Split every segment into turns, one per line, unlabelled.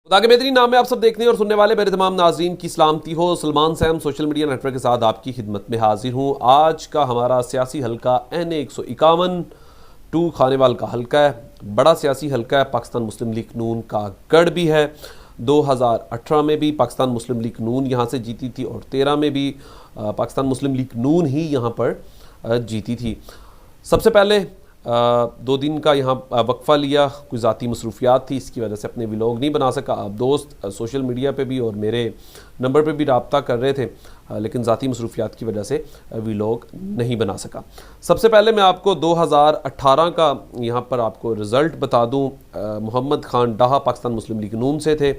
खुदा के बेहतरीन नाम में आप सब देखने और सुनने वाले मेरे तमाम नाजरीन की सलामती हो। Salman Sam social media network के साथ आपकी खिदमत में हाजिर हूँ। आज का हमारा सियासी हल्का NA 151 2 खानेवाल का हल्का है। बड़ा सियासी हल्का है। पाकिस्तान मुस्लिम लीग नून का गढ़ भी है। 2018 में भी पाकिस्तान मुस्लिम लीग नून यहाँ से जीती थी और 13 में भी पाकिस्तान मुस्लिम लीग नून ही यहाँ पर जीती थी। सबसे पहले 2 दिन का यहाँ वक्फ़ा लिया, कोई ज़ाती मसरूफियात थी, इसकी वजह से अपने व्लॉग नहीं बना सका। अब दोस्त सोशल मीडिया पे भी और मेरे नंबर पे भी रब्ता कर रहे थे, लेकिन ज़ाती मसरूफियात की वजह से व्लॉग नहीं बना सका। सबसे पहले मैं आपको 2018 का यहाँ पर आपको रिज़ल्ट बता दूँ। मोहम्मद खान डाहा पाकिस्तान मुस्लिम लीग नून से थे।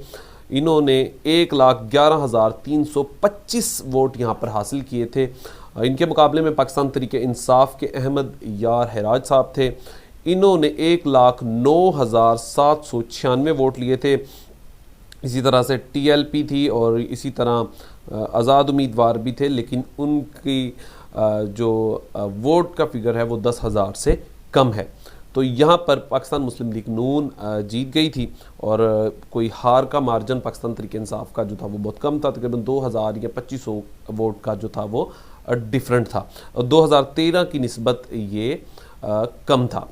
इन्होंने 1,11,325 वोट यहाँ पर हासिल किए थे। इनके मुकाबले में पाकिस्तान तरीके इंसाफ के अहमद यार हैराज साहब थे। इन्होंने 1,09,796 वोट लिए थे। इसी तरह से TLP थी और इसी तरह आज़ाद उम्मीदवार भी थे, लेकिन उनकी जो वोट का फिगर है वो 10,000 से कम है। तो यहाँ पर पाकिस्तान मुस्लिम लीग नून जीत गई थी और कोई हार का मार्जिन पाकिस्तान तरीके इंसाफ का जो था वो बहुत कम था। तकरीबन 2,000 या 2,500 वोट का जो था वो डिफरेंट था और 2013 की निस्बत ये कम था।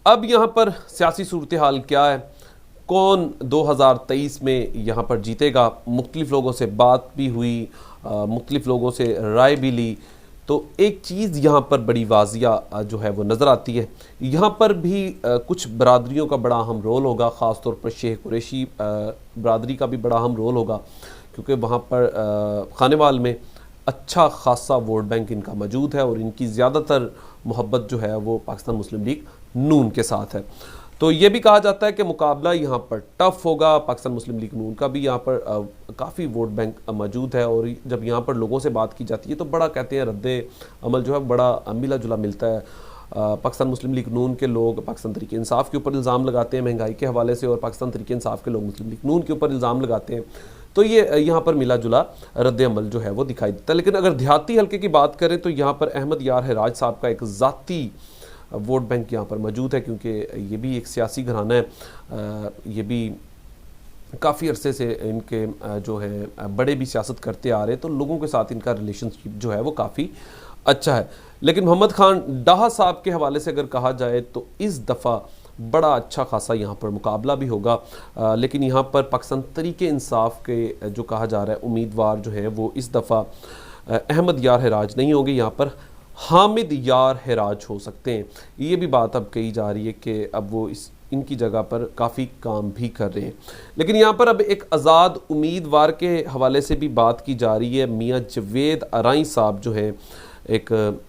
अब यहाँ पर सियासी सूरत हाल क्या है, कौन 2023 में यहाँ पर जीतेगा। मुख्तलिफ लोगों से बात भी हुई, मुख्तलिफ लोगों से राय भी ली, तो एक चीज़ यहाँ पर बड़ी वाजिया जो है वो नज़र आती है। यहाँ पर भी कुछ बरादरियों का बड़ा अहम रोल होगा, ख़ास तौर पर शेख कुरैशी बरादरी का भी बड़ा अहम रोल होगा, क्योंकि वहाँ पर खानेवाल में अच्छा खासा वोट बैंक इनका मौजूद है और इनकी ज़्यादातर मोहब्बत जो है वो पाकिस्तान मुस्लिम लीग नून के साथ है। तो ये भी कहा जाता है कि मुकाबला यहाँ पर टफ होगा। पाकिस्तान मुस्लिम लीग नून का भी यहाँ पर काफ़ी वोट बैंक मौजूद है और जब यहाँ पर लोगों से बात की जाती है तो बड़ा कहते हैं रद्द अमल जो है बड़ा मिला जुला मिलता है। पाकिस्तान मुस्लिम लीग नून के लोग पाकिस्तान तरीके इंसाफ के ऊपर इल्ज़ाम लगाते हैं महंगाई के हवाले से, और पाकिस्तान तरीके इंसाफ के लोग मुस्लिम लीग नून के ऊपर इल्ज़ाम लगाते हैं। तो ये यहाँ पर मिला जुला रद्द अमल जो है वो दिखाई देता है। लेकिन अगर देहाती हल्के की बात करें तो यहाँ पर अहमद यार हैराज साहब का एक ज़ाती वोट बैंक यहाँ पर मौजूद है, क्योंकि ये भी एक सियासी घराना है। ये भी काफ़ी अरसे से इनके जो है बड़े भी सियासत करते आ रहे हैं, तो लोगों के साथ इनका रिलेशनशिप जो है वो काफ़ी अच्छा है। लेकिन मोहम्मद खान डाहा साहब के हवाले से अगर कहा जाए तो इस दफ़ा बड़ा अच्छा खासा यहाँ पर मुकाबला भी होगा। लेकिन यहाँ पर पाकिस्तान तरीके इंसाफ के जो कहा जा रहा है उम्मीदवार जो है वो इस दफ़ा अहमद यार हैराज नहीं होंगे, यहाँ पर हामिद यार हैराज हो सकते हैं। ये भी बात अब कही जा रही है कि अब वो इनकी जगह पर काफ़ी काम भी कर रहे हैं। लेकिन यहाँ पर अब एक आज़ाद उम्मीदवार के हवाले से भी बात की जा रही है। मियाँ जवेद अराई साहब जो है एक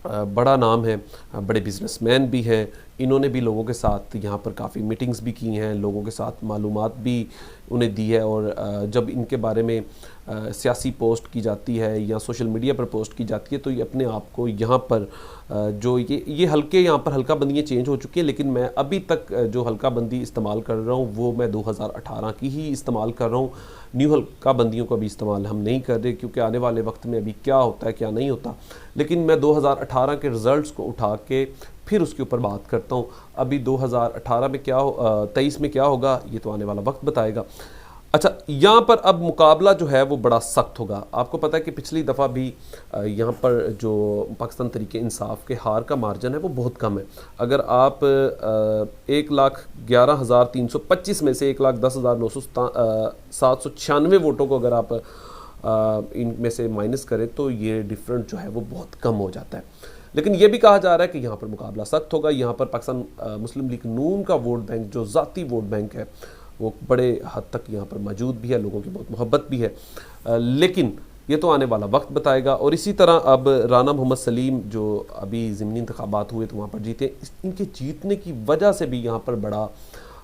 बड़ा नाम है, बड़े बिजनेसमैन भी हैं। इन्होंने भी लोगों के साथ यहाँ पर काफ़ी मीटिंग्स भी की हैं, लोगों के साथ मालूमात भी उन्हें दी है। और जब इनके बारे में सियासी पोस्ट की जाती है या सोशल मीडिया पर पोस्ट की जाती है तो ये अपने आप को यहाँ पर जो ये हल्के यहाँ पर हल्का बंदियाँ चेंज हो चुकी है, लेकिन मैं अभी तक जो हल्का बंदी इस्तेमाल कर रहा हूँ वो मैं 2018 की ही इस्तेमाल कर रहा हूँ। न्यू हल्का बंदियों का भी इस्तेमाल हम नहीं कर रहे, क्योंकि आने वाले वक्त में अभी क्या होता है क्या नहीं होता। लेकिन मैं 2018 के रिज़ल्ट्स को उठा के फिर उसके ऊपर बात करता हूँ। अभी 2018 में क्या 23 में क्या होगा ये तो आने वाला वक्त बताएगा। अच्छा, यहाँ पर अब मुकाबला जो है वो बड़ा सख्त होगा। आपको पता है कि पिछली दफ़ा भी यहाँ पर जो पाकिस्तान तरीके इंसाफ के हार का मार्जिन है वो बहुत कम है। अगर आप 1,11,325 में से 1,10,796 वोटों को अगर आप इनमें से माइनस करें तो ये डिफरेंट जो है वो बहुत कम हो जाता है। लेकिन ये भी कहा जा रहा है कि यहाँ पर मुकाबला सख्त होगा। यहाँ पर पाकिस्तान मुस्लिम लीग नून का वोट बैंक जो ज़ाती वोट बैंक है वो बड़े हद तक यहाँ पर मौजूद भी है, लोगों की बहुत मोहब्बत भी है। लेकिन ये तो आने वाला वक्त बताएगा। और इसी तरह अब राना मोहम्मद सलीम जो अभी ज़िमनी इंतखाबात हुए तो वहाँ पर जीते, इनके जीतने की वजह से भी यहाँ पर बड़ा,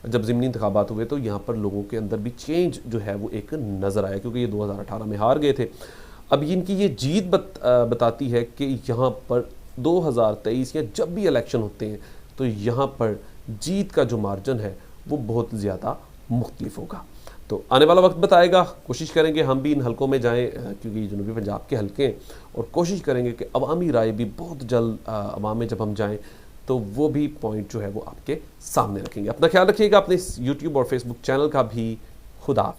जब ज़िमनी इंतखाबात हुए तो यहाँ पर लोगों के अंदर भी चेंज जो है वो एक नज़र आया, क्योंकि ये 2018 में हार गए थे। अब इनकी ये जीत बताती है कि यहाँ पर 2023 या जब भी इलेक्शन होते हैं तो यहाँ पर जीत का जो मार्जिन है वो बहुत ज़्यादा मुख्तलिफ होगा। तो आने वाला वक्त बताएगा। कोशिश करेंगे हम भी इन हलकों में जाएं, क्योंकि ये जनूबी पंजाब के हलके हैं, और कोशिश करेंगे कि अवामी राय भी बहुत जल्द अवाम में जब हम जाएं तो वो भी पॉइंट जो है वो आपके सामने रखेंगे। अपना ख्याल रखिएगा, अपने इस यूट्यूब और फेसबुक चैनल का भी। खुदा।